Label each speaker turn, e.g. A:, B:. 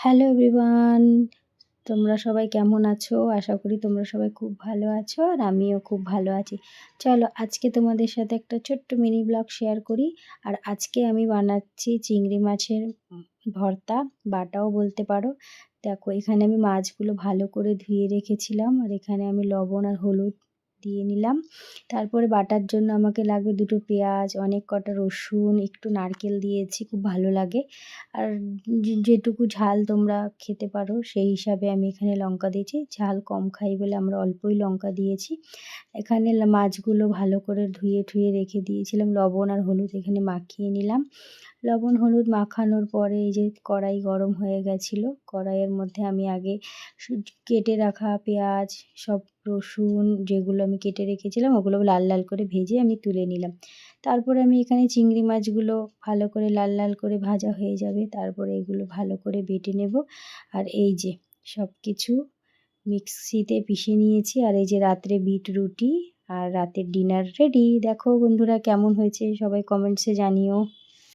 A: Hello everyone! তোমরা সবাই কেমন আছো? আশা করি তোমরা সবাই খুব ভালো আছো আর আমিও খুব ভালো আছি। চলো আজকে তোমাদের সাথে একটা ছোট্ট মিনি ব্লগ শেয়ার করি। আর আজকে আমি বানাচ্ছি চিংড়ি মাছের ভর্তা, বাটাও বলতে পারো। দেখো এখানে আমি মাছগুলো ভালো করে ধুয়ে রেখেছিলাম আর এখানে আমি লবণ আর হলুদ দিয়ে নিলাম। তারপরে বাটার জন্য আমাকে লাগবে 2টো পেঁয়াজ, অনেক কটা রসুন, একটু নারকেল দিয়েছি, খুব ভালো লাগে। আর যেটুকু ঝাল তোমরা খেতে পারো সেই হিসাবে আমি এখানে লঙ্কা দিয়েছি। ঝাল কম খাই বলে আমরা অল্পই লঙ্কা দিয়েছি। এখানে মাছগুলো ভালো করে ধুয়ে ঠুয়ে রেখে দিয়েছিলাম। লবণ আর হলুদ এখানে মাখিয়ে নিলাম। লবণ হলুদ মাখানোর পরে এই যে কড়াই গরম হয়ে গেছিলো। কড়াইয়ের মধ্যে আমি আগে কেটে রাখা পেঁয়াজ, সব রসুন যেগুলো আমি কেটে রেখেছিলাম ওগুলো লাল লাল করে ভেজে আমি তুলে নিলাম। তারপরে আমি এখানে চিংড়ি মাছগুলো ভালো করে লাল লাল করে ভাজা হয়ে যাবে, তারপরে এগুলো ভালো করে বেটে নেব। আর এই যে সব কিছু মিক্সিতে পিষে নিয়েছি। আর এই যে রাত্রে বিট রুটি আর রাতের ডিনার রেডি। দেখো বন্ধুরা কেমন হয়েছে সবাই কমেন্টসে জানিও।